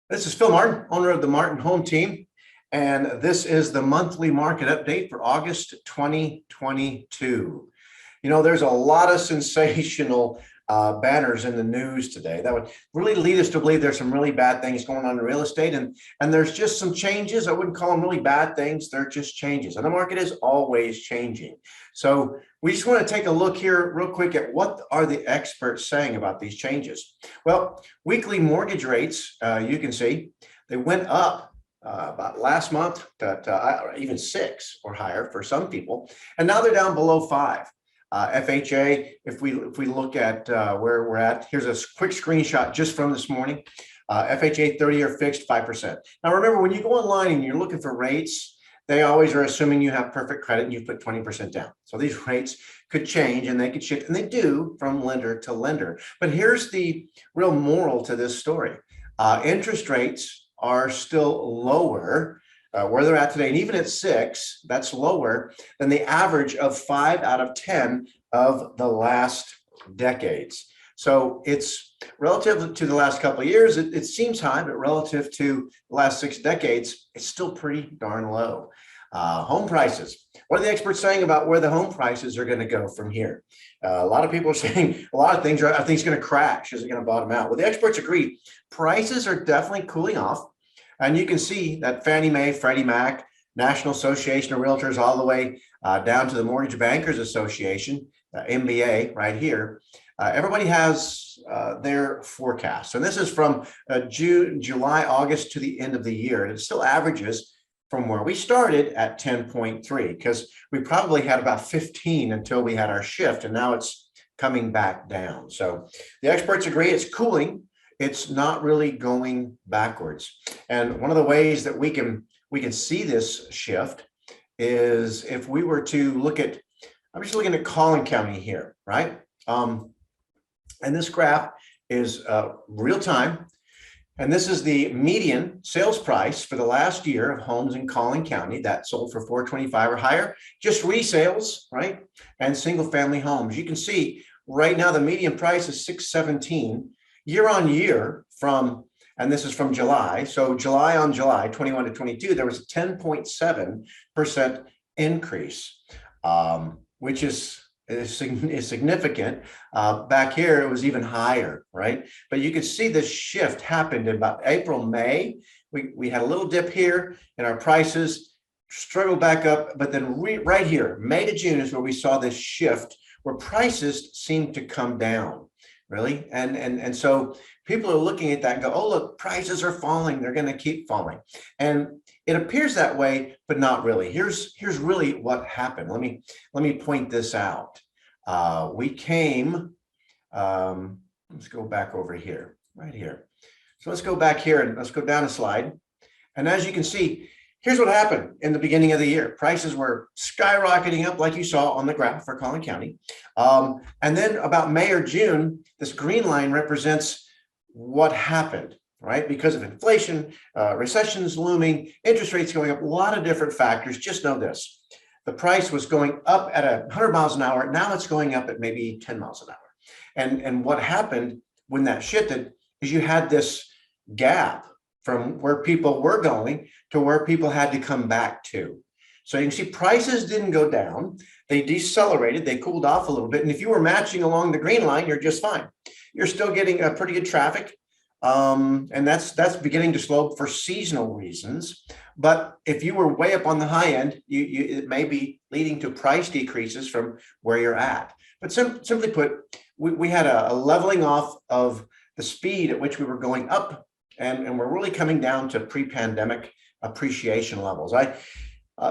This is Phil Martin, owner of the Martin Home Team, and this is the monthly market update for August 2022. There's a lot of sensational banners in the news today that would really lead us to believe there's some really bad things going on in real estate, and there's just some changes. I wouldn't call them really bad things; they're just changes, and the market is always changing. So we just want to take a look here real quick at what are the experts saying about these changes. Well, weekly mortgage rates, you can see they went up about last month to even 6 or higher for some people, and now they're down below 5. FHA, if we look at where we're at, here's a quick screenshot just from this morning. FHA 30-year fixed 5%. Now remember, when you go online and you're looking for rates, they always are assuming you have perfect credit and you put 20% down. So these rates could change and they could shift, and they do from lender to lender. But here's the real moral to this story. Interest rates are still lower where they're at today, and even at 6, that's lower than the average of 5 out of 10 of the last decades. So it's relative to the last couple of years, it seems high, but relative to the last 6 decades, it's still pretty darn low. Home prices. What are the experts saying about where the home prices are going to go from here? A lot of people are saying a lot of things. I think it's going to crash. Is it going to bottom out? Well, the experts agree. Prices are definitely cooling off. And you can see that Fannie Mae, Freddie Mac, National Association of Realtors, all the way down to the Mortgage Bankers Association, MBA, right here. Everybody has their forecast. And this is from June, July, August to the end of the year. And it still averages from where we started at 10.3, because we probably had about 15 until we had our shift. And now it's coming back down. So the experts agree it's cooling. It's not really going backwards. And one of the ways that we can see this shift is if we were to look at, I'm just looking at Collin County here, right? And this graph is real time. And this is the median sales price for the last year of homes in Collin County that sold for $425 or higher, just resales, right? And single family homes. You can see right now the median price is $617. Year on year and this is from July. So July on July, 21 to 22, there was a 10.7% increase, which is significant. Back here, it was even higher, right? But you could see this shift happened in about April, May. We had a little dip here and our prices struggled back up. But then right here, May to June is where we saw this shift where prices seemed to come down. Really? And so people are looking at that and go, oh, look, prices are falling. They're going to keep falling. And it appears that way, but not really. Here's really what happened. Let me point this out. We came, let's go back over here, right here. So let's go back here and let's go down a slide. And as you can see, here's what happened in the beginning of the year. Prices were skyrocketing up like you saw on the graph for Collin County. And then about May or June, this green line represents what happened, right? Because of inflation, recessions looming, interest rates going up, a lot of different factors. Just know this. The price was going up at 100 miles an hour. Now it's going up at maybe 10 miles an hour. And what happened when that shifted is you had this gap from where people were going to where people had to come back to. So you can see prices didn't go down. They decelerated, they cooled off a little bit. And if you were matching along the green line, you're just fine. You're still getting a pretty good traffic. And that's beginning to slow for seasonal reasons. But if you were way up on the high end, it may be leading to price decreases from where you're at. But simply put, we had a leveling off of the speed at which we were going up. And we're really coming down to pre-pandemic appreciation levels.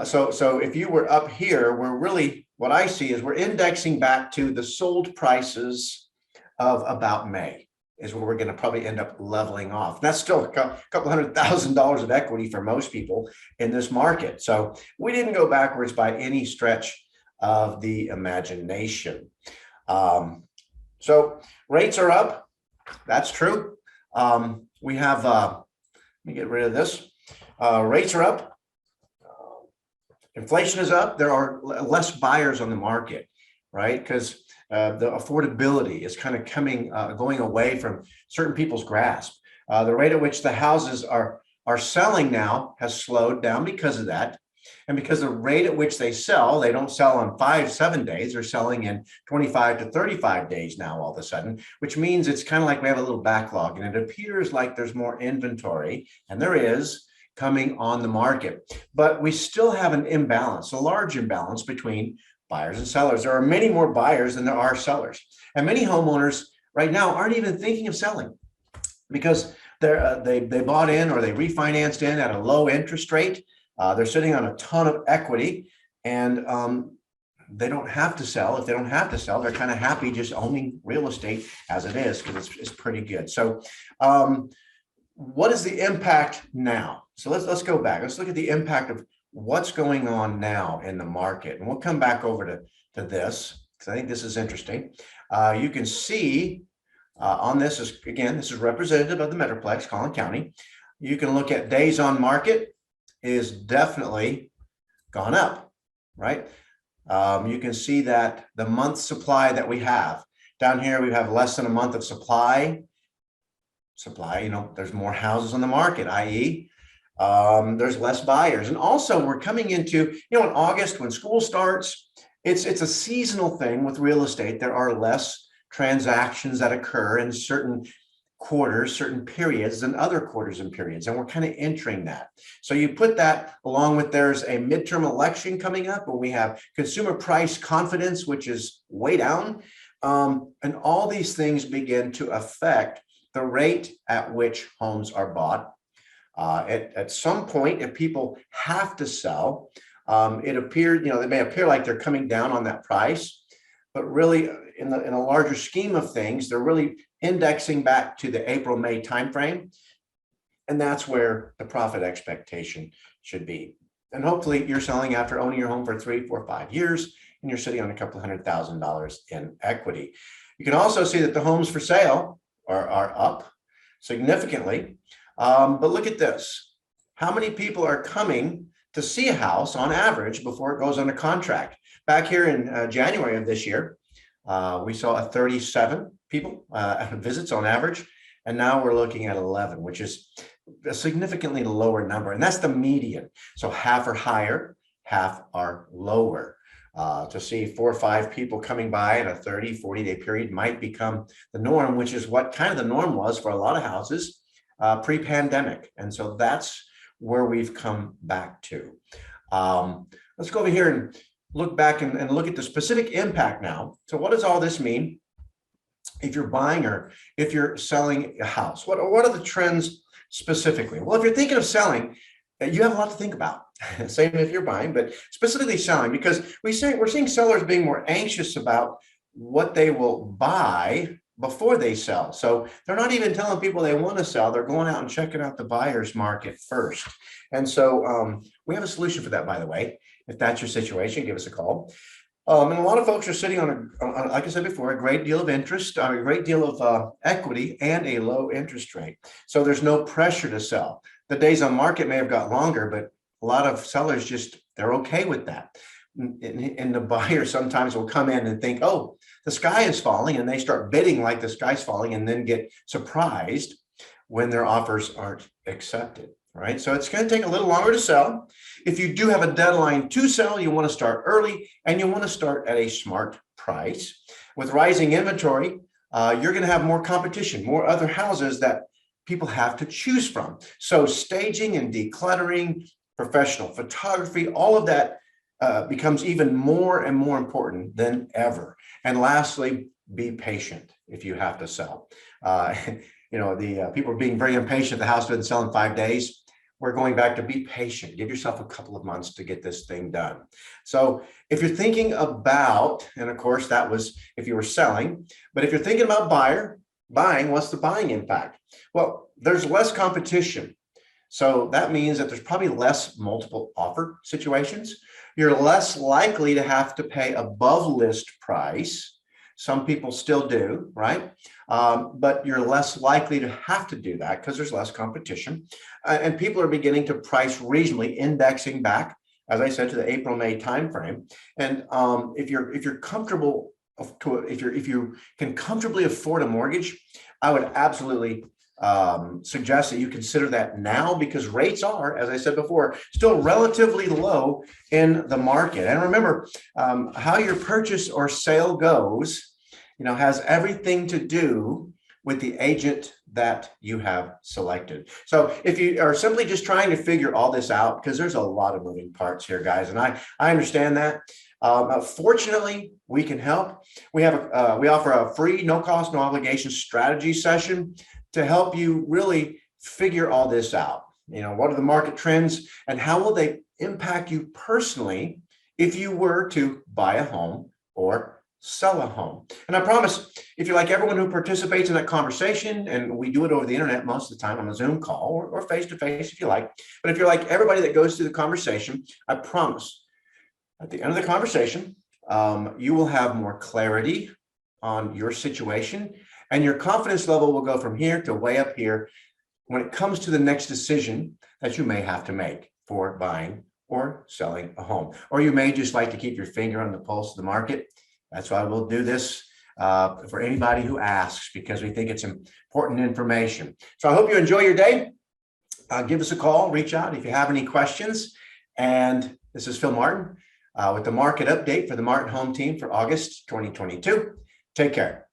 So if you were up here, we're really, what I see is we're indexing back to the sold prices of about May is where we're going to probably end up leveling off. That's still a couple $100,000 of equity for most people in this market. So we didn't go backwards by any stretch of the imagination. So rates are up. That's true. We have, let me get rid of this. Rates are up. Inflation is up. There are less buyers on the market, right? Because the affordability is kind of going away from certain people's grasp. The rate at which the houses are selling now has slowed down because of that. And because the rate at which they sell, they don't sell on 5, 7 days, they're selling in 25 to 35 days now all of a sudden, which means it's kind of like we have a little backlog, and it appears like there's more inventory, and there is, coming on the market. But we still have an imbalance, a large imbalance between buyers and sellers. There are many more buyers than there are sellers. And many homeowners right now aren't even thinking of selling because they bought in or they refinanced in at a low interest rate. They're sitting on a ton of equity, and they don't have to sell. If they don't have to sell, they're kind of happy just owning real estate as it is because it's pretty good. So what is the impact now? So let's go back. Let's look at the impact of what's going on now in the market. And we'll come back over to this because I think this is interesting. You can see on this is, again, this is representative of the Metroplex, Collin County. You can look at days on market is definitely gone up, right? You can see that the month supply that we have down here, we have less than a month of supply, there's more houses on the market, i.e. There's less buyers. And also we're coming into, in August when school starts, it's a seasonal thing with real estate. There are less transactions that occur in certain quarters, certain periods than other quarters and periods. And we're kind of entering that. So you put that along with there's a midterm election coming up where we have consumer price confidence, which is way down. And all these things begin to affect the rate at which homes are bought. At some point, if people have to sell, they may appear like they're coming down on that price, but really in a larger scheme of things, they're really indexing back to the April-May timeframe. And that's where the profit expectation should be. And hopefully you're selling after owning your home for 3, 4, 5 years, and you're sitting on a couple $100,000 in equity. You can also see that the homes for sale are up significantly. But look at this. How many people are coming to see a house on average before it goes under contract? Back here in January of this year, we saw 37 people visits on average, and now we're looking at 11, which is a significantly lower number, and that's the median. So half are higher, half are lower. To see 4 or 5 people coming by in a 30, 40-day period might become the norm, which is what kind of the norm was for a lot of houses pre-pandemic. And so that's where we've come back to. Let's go over here and look back and look at the specific impact now. So what does all this mean if you're buying or if you're selling a house? What are the trends specifically? Well, if you're thinking of selling, you have a lot to think about. Same if you're buying, but specifically selling, because we're seeing sellers being more anxious about what they will buy before they sell. So they're not even telling people they want to sell. They're going out and checking out the buyer's market first. And so we have a solution for that, by the way. If that's your situation, give us a call. And a lot of folks are sitting on, like I said before, a great deal of interest, a great deal of equity and a low interest rate. So there's no pressure to sell. The days on market may have got longer, but a lot of sellers they're okay with that. And the buyer sometimes will come in and think, oh, the sky is falling, and they start bidding like the sky's falling and then get surprised when their offers aren't accepted, right? So it's going to take a little longer to sell. If you do have a deadline to sell, you want to start early and you want to start at a smart price. With rising inventory, you're going to have more competition, more other houses that people have to choose from. So staging and decluttering, professional photography, all of that becomes even more and more important than ever. And lastly, be patient if you have to sell. The people are being very impatient. The house doesn't sell in 5 days. We're going back to be patient. Give yourself a couple of months to get this thing done. So if you're thinking about, and of course that was if you were selling, but if you're thinking about buying, what's the buying impact? Well, there's less competition. So that means that there's probably less multiple offer situations. You're less likely to have to pay above list price. Some people still do, right? But you're less likely to have to do that because there's less competition. And people are beginning to price reasonably, indexing back, as I said, to the April-May timeframe. And if you're comfortable, if you can comfortably afford a mortgage, I would absolutely suggest that you consider that now, because rates are, as I said before, still relatively low in the market. And remember, how your purchase or sale goes, has everything to do with the agent that you have selected. So if you are simply just trying to figure all this out, because there's a lot of moving parts here, guys, and I understand that. Fortunately, we can help. We offer a free, no cost, no obligation strategy session to help you really figure all this out. What are the market trends and how will they impact you personally if you were to buy a home or sell a home? And I promise, if you're like everyone who participates in that conversation, and we do it over the internet most of the time on a Zoom call or face-to-face if you like, but if you're like everybody that goes through the conversation, I promise at the end of the conversation, you will have more clarity on your situation, and your confidence level will go from here to way up here when it comes to the next decision that you may have to make for buying or selling a home. Or you may just like to keep your finger on the pulse of the market. That's why we'll do this for anybody who asks, because we think it's important information. So I hope you enjoy your day. Give us a call, reach out if you have any questions. And this is Phil Martin with the market update for the Martin Home Team for August 2022. Take care.